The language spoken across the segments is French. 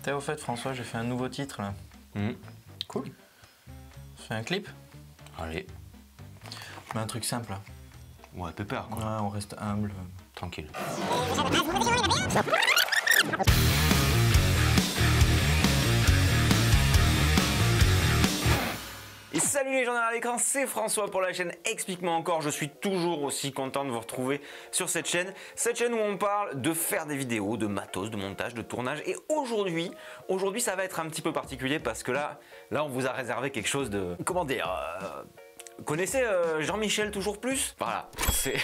Au fait, François, j'ai fait un nouveau titre là. Cool. Je fais un clip. Allez. Mais un truc simple. Là. Ouais, pépère quoi. Ouais, on reste humble. Tranquille. Et salut les gens derrière l'écran, c'est François pour la chaîne Explique-moi encore. Je suis toujours aussi content de vous retrouver sur cette chaîne où on parle de faire des vidéos, de matos, de montage, de tournage. Et aujourd'hui ça va être un petit peu particulier parce que là on vous a réservé quelque chose de... Comment dire vous connaissez Jean-Michel Toujours Plus? Voilà, c'est...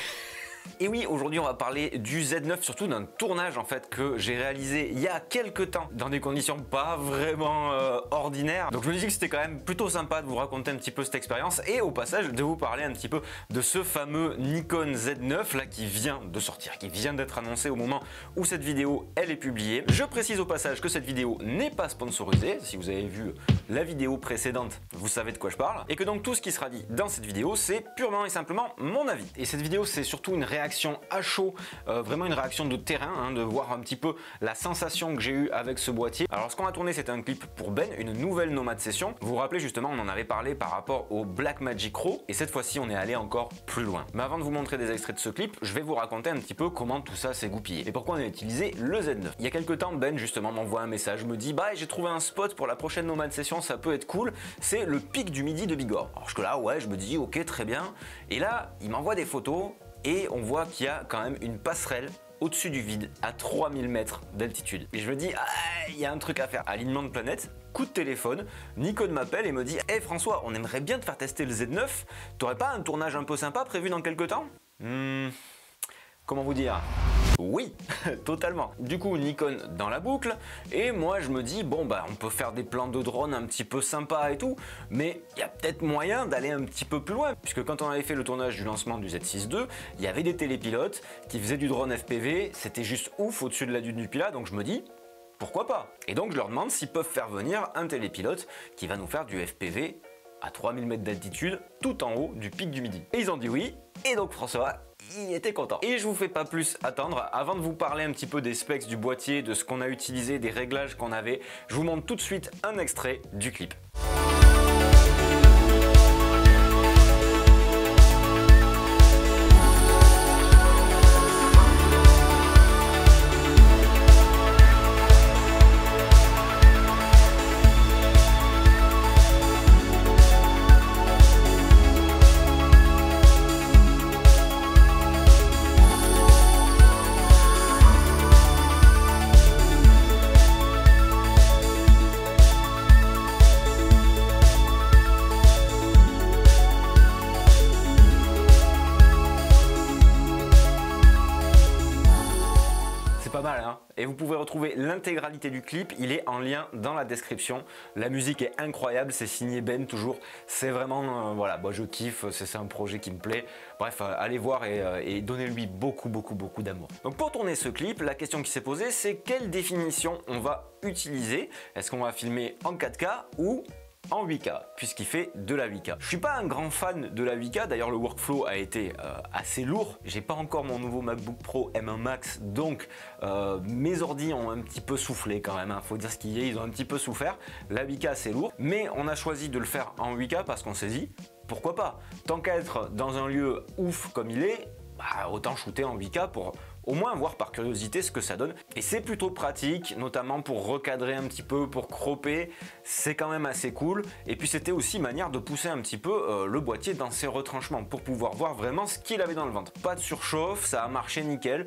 Et oui, aujourd'hui on va parler du Z9, surtout d'un tournage en fait que j'ai réalisé il y a quelques temps dans des conditions pas vraiment ordinaires. Donc je me dis que c'était quand même plutôt sympa de vous raconter un petit peu cette expérience et au passage de vous parler un petit peu de ce fameux Nikon Z9 là qui vient de sortir, qui vient d'être annoncé au moment où cette vidéo elle est publiée. Je précise au passage que cette vidéo n'est pas sponsorisée. Si vous avez vu la vidéo précédente, vous savez de quoi je parle. Et que donc tout ce qui sera dit dans cette vidéo, c'est purement et simplement mon avis. Et cette vidéo c'est surtout une réaction à chaud, vraiment une réaction de terrain, hein, de voir un petit peu la sensation que j'ai eue avec ce boîtier. Alors ce qu'on a tourné c'était un clip pour Ben, une nouvelle Nomad Session. Vous vous rappelez justement on en avait parlé par rapport au Blackmagic Raw et cette fois-ci on est allé encore plus loin. Mais avant de vous montrer des extraits de ce clip, je vais vous raconter un petit peu comment tout ça s'est goupillé et pourquoi on a utilisé le Z9. Il y a quelques temps Ben justement m'envoie un message, me dit bah j'ai trouvé un spot pour la prochaine Nomad Session, ça peut être cool, c'est le pic du Midi de Bigorre. Alors que là ouais je me dis ok très bien et là il m'envoie des photos. Et on voit qu'il y a quand même une passerelle au-dessus du vide à 3000 mètres d'altitude. Et je me dis, ah, il y a un truc à faire. Alignement de planète, coup de téléphone, Nikon m'appelle et me dit, hey François, on aimerait bien te faire tester le Z9. T'aurais pas un tournage un peu sympa prévu dans quelques temps? Comment vous dire? Oui, totalement. Du coup, Nikon dans la boucle, et moi je me dis, bon bah on peut faire des plans de drone un petit peu sympas et tout, mais il y a peut-être moyen d'aller un petit peu plus loin, puisque quand on avait fait le tournage du lancement du Z6 II, il y avait des télépilotes qui faisaient du drone FPV, c'était juste ouf au-dessus de la dune du Pilat, donc je me dis, pourquoi pas? Et donc je leur demande s'ils peuvent faire venir un télépilote qui va nous faire du FPV à 3000 mètres d'altitude, tout en haut du pic du Midi. Et ils ont dit oui, et donc François, il était content. Et je vous fais pas plus attendre, avant de vous parler un petit peu des specs du boîtier, de ce qu'on a utilisé, des réglages qu'on avait, je vous montre tout de suite un extrait du clip. Pas mal hein. Et vous pouvez retrouver l'intégralité du clip, il est en lien dans la description. La musique est incroyable, c'est signé Ben toujours, c'est vraiment, voilà, moi je kiffe, c'est un projet qui me plaît. Bref, allez voir et donnez-lui beaucoup d'amour. Donc pour tourner ce clip, la question qui s'est posée c'est quelle définition on va utiliser? Est-ce qu'on va filmer en 4K ou en 8K, puisqu'il fait de la 8K. Je suis pas un grand fan de la 8K, d'ailleurs le workflow a été assez lourd. J'ai pas encore mon nouveau MacBook Pro M1 Max, donc mes ordis ont un petit peu soufflé quand même, hein. Faut dire ce qu'il y a, ils ont un petit peu souffert. La 8K c'est lourd, mais on a choisi de le faire en 8K parce qu'on s'est dit, pourquoi pas? Tant qu'à être dans un lieu ouf comme il est, bah, autant shooter en 8K pour au moins voir par curiosité ce que ça donne. Et c'est plutôt pratique, notamment pour recadrer un petit peu, pour cropper, c'est quand même assez cool. Et puis c'était aussi manière de pousser un petit peu le boîtier dans ses retranchements pour pouvoir voir vraiment ce qu'il avait dans le ventre. Pas de surchauffe, ça a marché nickel.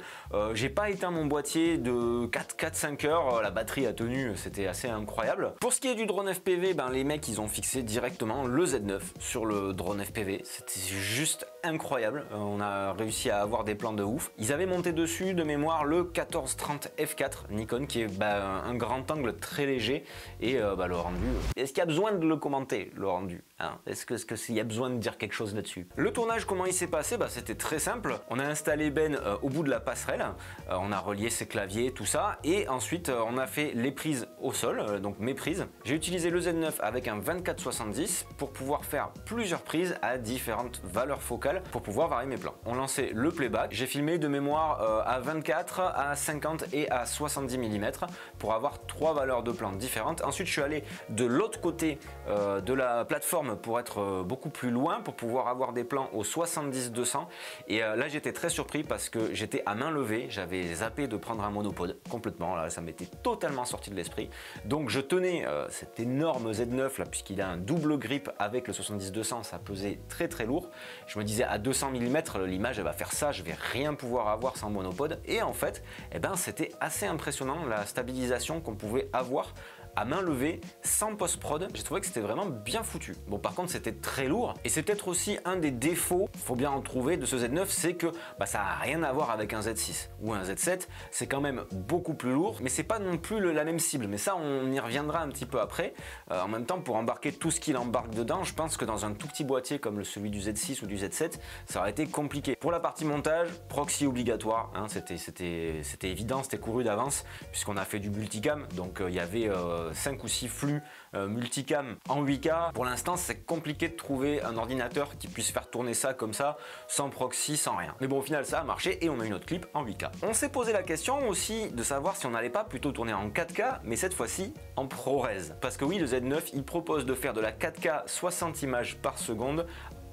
J'ai pas éteint mon boîtier de 4-5 heures, la batterie a tenu, c'était assez incroyable. Pour ce qui est du drone FPV, ben, les mecs ils ont fixé directement le Z9 sur le drone FPV, c'était juste incroyable. On a réussi à avoir des plans de ouf. Ils avaient monté dessus de mémoire le 1430 f4 Nikon qui est un grand angle très léger et le rendu. Est-ce qu'il y a besoin de le commenter le rendu hein? Est-ce qu'il y a besoin de dire quelque chose là-dessus? Le tournage comment il s'est passé? C'était très simple. On a installé Ben au bout de la passerelle, on a relié ses claviers tout ça et ensuite on a fait les prises au sol, donc mes prises. J'ai utilisé le Z9 avec un 24-70 pour pouvoir faire plusieurs prises à différentes valeurs focales pour pouvoir varier mes plans. On lançait le playback, j'ai filmé de mémoire à 24, à 50 et à 70 mm pour avoir 3 valeurs de plan différentes. Ensuite je suis allé de l'autre côté de la plateforme pour être beaucoup plus loin, pour pouvoir avoir des plans au 70-200 et là j'étais très surpris parce que j'étais à main levée, j'avais zappé de prendre un monopode complètement, là ça m'était totalement sorti de l'esprit. Donc je tenais cet énorme Z9 là, puisqu'il a un double grip avec le 70-200, ça pesait très très lourd. Je me disais à 200 mm l'image elle va faire ça, je vais rien pouvoir avoir sans monopode, et en fait eh ben, c'était assez impressionnant la stabilisation qu'on pouvait avoir à main levée sans post-prod. J'ai trouvé que c'était vraiment bien foutu. Bon, par contre c'était très lourd et c'est peut-être aussi un des défauts, faut bien en trouver, de ce Z9, c'est que ça n'a rien à voir avec un Z6 ou un Z7. C'est quand même beaucoup plus lourd, mais c'est pas non plus la même cible, mais ça on y reviendra un petit peu après. En même temps, pour embarquer tout ce qu'il embarque dedans, je pense que dans un tout petit boîtier comme celui du Z6 ou du Z7, ça aurait été compliqué. Pour la partie montage, proxy obligatoire, hein, c'était évident, c'était couru d'avance puisqu'on a fait du multicam, donc il y avait 5 ou 6 flux multicam en 8K. Pour l'instant c'est compliqué de trouver un ordinateur qui puisse faire tourner ça comme ça, sans proxy, sans rien. Mais bon, au final ça a marché et on a eu notre clip en 8K. On s'est posé la question aussi de savoir si on n'allait pas plutôt tourner en 4K, mais cette fois-ci en ProRes. Parce que oui, le Z9 il propose de faire de la 4K 60 images par seconde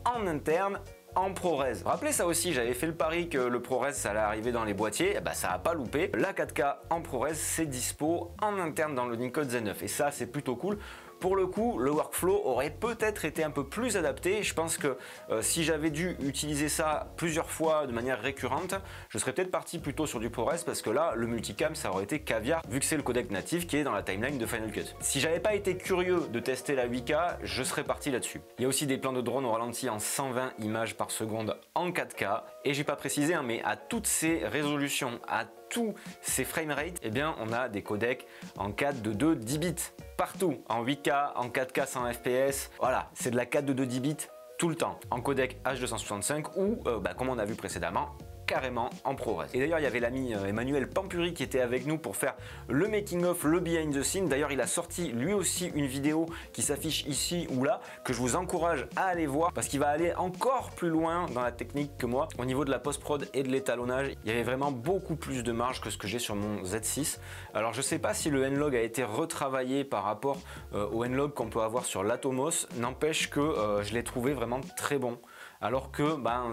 en interne en ProRes. Rappelez ça aussi, j'avais fait le pari que le ProRes ça allait arriver dans les boîtiers, ça n'a pas loupé. La 4K en ProRes c'est dispo en interne dans le Nikon Z9 et ça c'est plutôt cool. Pour le coup, le workflow aurait peut-être été un peu plus adapté. Je pense que si j'avais dû utiliser ça plusieurs fois de manière récurrente, je serais peut-être parti plutôt sur du ProRes parce que là, le multicam, ça aurait été caviar vu que c'est le codec natif qui est dans la timeline de Final Cut. Si j'avais pas été curieux de tester la 8K, je serais parti là-dessus. Il y a aussi des plans de drone au ralenti en 120 images par seconde en 4K. Et j'ai pas précisé, hein, mais à toutes ces résolutions, à tous ces framerate, eh bien on a des codecs en 4 de 2 10 bits partout, en 8K, en 4K 100 fps, voilà, c'est de la 4 de 2 10 bits tout le temps, en codec H265 ou comme on a vu précédemment, carrément en ProRes. Et d'ailleurs il y avait l'ami Emmanuel Pampuri qui était avec nous pour faire le making of, le behind the scene. D'ailleurs il a sorti lui aussi une vidéo qui s'affiche ici ou là, que je vous encourage à aller voir parce qu'il va aller encore plus loin dans la technique que moi. Au niveau de la post-prod et de l'étalonnage, il y avait vraiment beaucoup plus de marge que ce que j'ai sur mon Z6. Alors je sais pas si le N-Log a été retravaillé par rapport au N-Log qu'on peut avoir sur l'Atomos, n'empêche que je l'ai trouvé vraiment très bon. Alors que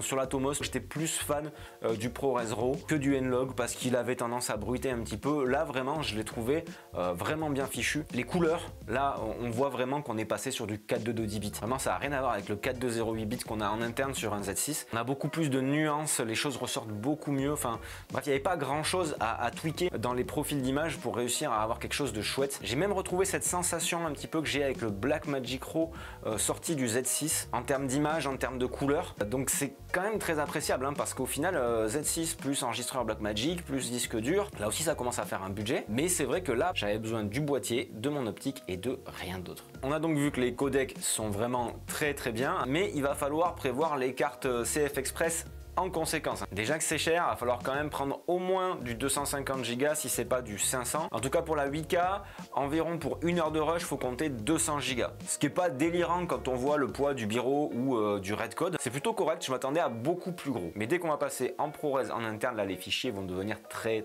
sur l'Atomos j'étais plus fan du ProRes RAW que du N-Log parce qu'il avait tendance à bruiter un petit peu. Là vraiment je l'ai trouvé vraiment bien fichu. Les couleurs, là on voit vraiment qu'on est passé sur du 422 10 bits. Vraiment ça n'a rien à voir avec le 4208 bits qu'on a en interne sur un Z6. On a beaucoup plus de nuances, les choses ressortent beaucoup mieux. Enfin bref, il n'y avait pas grand chose à tweaker dans les profils d'image pour réussir à avoir quelque chose de chouette. J'ai même retrouvé cette sensation un petit peu que j'ai avec le Blackmagic RAW sorti du Z6 en termes d'image, en termes de couleurs. Donc c'est quand même très appréciable parce qu'au final Z6 plus enregistreur Blackmagic plus disque dur, là aussi ça commence à faire un budget, mais c'est vrai que là j'avais besoin du boîtier, de mon optique et de rien d'autre. On a donc vu que les codecs sont vraiment très bien, mais il va falloir prévoir les cartes CF Express en conséquence. Déjà que c'est cher, il va falloir quand même prendre au moins du 250 Go si c'est pas du 500. En tout cas pour la 8K, environ pour 1 heure de rush, il faut compter 200 Go. Ce qui est pas délirant quand on voit le poids du bureau ou du Redcode. C'est plutôt correct, je m'attendais à beaucoup plus gros. Mais dès qu'on va passer en ProRes en interne, là les fichiers vont devenir très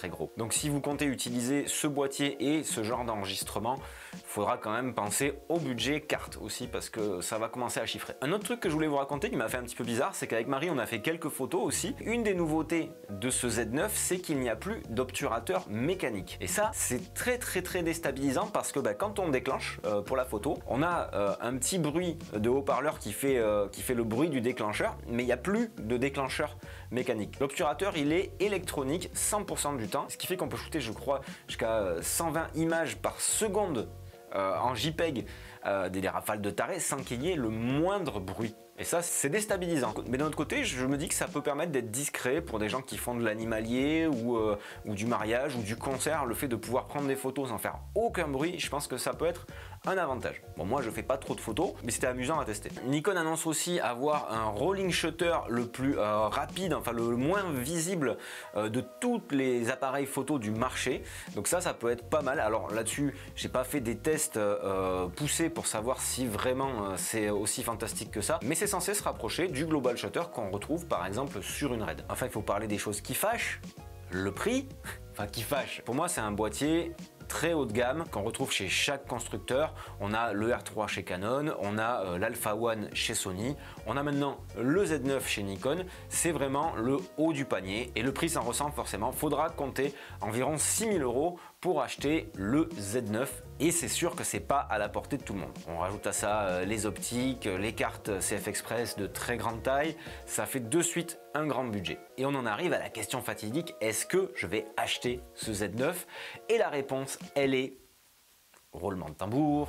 gros. Donc si vous comptez utiliser ce boîtier et ce genre d'enregistrement, il faudra quand même penser au budget carte aussi parce que ça va commencer à chiffrer. Un autre truc que je voulais vous raconter qui m'a fait un petit peu bizarre, c'est qu'avec Marie on a fait quelques photos aussi. Une des nouveautés de ce Z9, c'est qu'il n'y a plus d'obturateur mécanique. Et ça, c'est très déstabilisant parce que quand on déclenche pour la photo, on a un petit bruit de haut-parleur qui fait le bruit du déclencheur, mais il n'y a plus de déclencheur mécanique. L'obturateur, il est électronique 100% du temps, ce qui fait qu'on peut shooter, je crois, jusqu'à 120 images par seconde en JPEG, des rafales de taré sans qu'il y ait le moindre bruit. Et ça, c'est déstabilisant. Mais d'un autre côté, je me dis que ça peut permettre d'être discret pour des gens qui font de l'animalier ou du mariage ou du concert. Le fait de pouvoir prendre des photos sans faire aucun bruit, je pense que ça peut être un avantage. Bon, moi je fais pas trop de photos, mais c'était amusant à tester. Nikon annonce aussi avoir un rolling shutter le plus rapide, enfin le moins visible de tous les appareils photo du marché. Donc ça peut être pas mal. Alors là-dessus, j'ai pas fait des tests poussés pour savoir si vraiment c'est aussi fantastique que ça, mais c'est censé se rapprocher du global shutter qu'on retrouve par exemple sur une Red. Enfin, il faut parler des choses qui fâchent. Le prix, enfin qui fâche. Pour moi, c'est un boîtier très haut de gamme qu'on retrouve chez chaque constructeur. On a le R3 chez Canon, on a l'Alpha One chez Sony, on a maintenant le Z9 chez Nikon. C'est vraiment le haut du panier et le prix s'en ressent forcément. Faudra compter environ 6 000 € pour acheter le Z9 et c'est sûr que c'est pas à la portée de tout le monde. On rajoute à ça les optiques, les cartes CF Express de très grande taille, ça fait de suite un grand budget. Et on en arrive à la question fatidique, est-ce que je vais acheter ce Z9? Et la réponse, elle est roulement de tambour.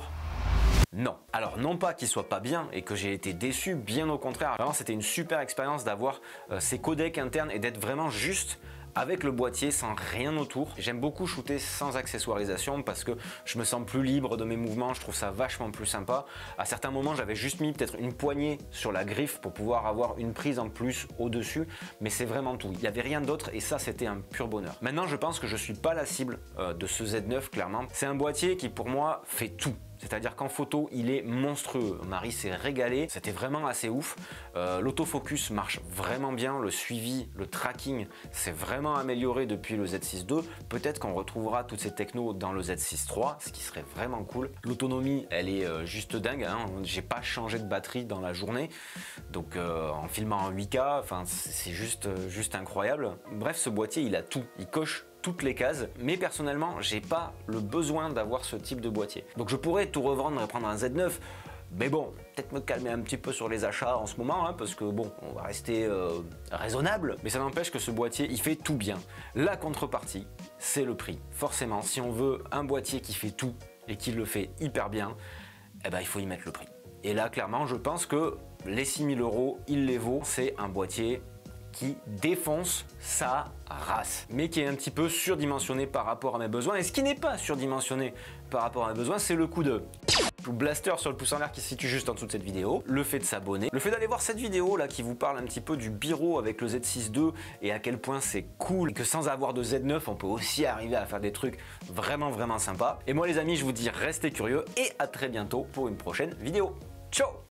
Non. Alors non pas qu'il soit pas bien et que j'ai été déçu, bien au contraire. Vraiment c'était une super expérience d'avoir ces codecs internes et d'être vraiment juste avec le boîtier sans rien autour. J'aime beaucoup shooter sans accessoirisation parce que je me sens plus libre de mes mouvements, je trouve ça vachement plus sympa. À certains moments j'avais juste mis peut-être une poignée sur la griffe pour pouvoir avoir une prise en plus au-dessus, mais c'est vraiment tout. Il n'y avait rien d'autre et ça c'était un pur bonheur. Maintenant je pense que je suis pas la cible de ce Z9 clairement. C'est un boîtier qui pour moi fait tout. C'est-à-dire qu'en photo, il est monstrueux. Marie s'est régalée, c'était vraiment assez ouf. L'autofocus marche vraiment bien, le suivi, le tracking s'est vraiment amélioré depuis le Z6 II. Peut-être qu'on retrouvera toutes ces technos dans le Z6 III, ce qui serait vraiment cool. L'autonomie, elle est juste dingue, hein. J'ai pas changé de batterie dans la journée, donc en filmant en 8K, enfin, c'est juste incroyable. Bref, ce boîtier, il a tout, il coche toutes les cases, mais personnellement j'ai pas le besoin d'avoir ce type de boîtier. Donc je pourrais tout revendre et prendre un Z9, mais bon, peut-être me calmer un petit peu sur les achats en ce moment, hein, parce que bon, on va rester raisonnable, mais ça n'empêche que ce boîtier il fait tout bien. La contrepartie, c'est le prix. Forcément, si on veut un boîtier qui fait tout et qui le fait hyper bien, eh ben, il faut y mettre le prix. Et là clairement je pense que les 6 000 €, il les vaut. C'est un boîtier qui défonce sa race, mais qui est un petit peu surdimensionné par rapport à mes besoins. Et ce qui n'est pas surdimensionné par rapport à mes besoins, c'est le coup de blaster sur le pouce en l'air qui se situe juste en dessous de cette vidéo, le fait de s'abonner, le fait d'aller voir cette vidéo là qui vous parle un petit peu du bureau avec le Z6 II et à quel point c'est cool, et que sans avoir de Z9 on peut aussi arriver à faire des trucs vraiment sympas. Et moi les amis, je vous dis restez curieux et à très bientôt pour une prochaine vidéo. Ciao!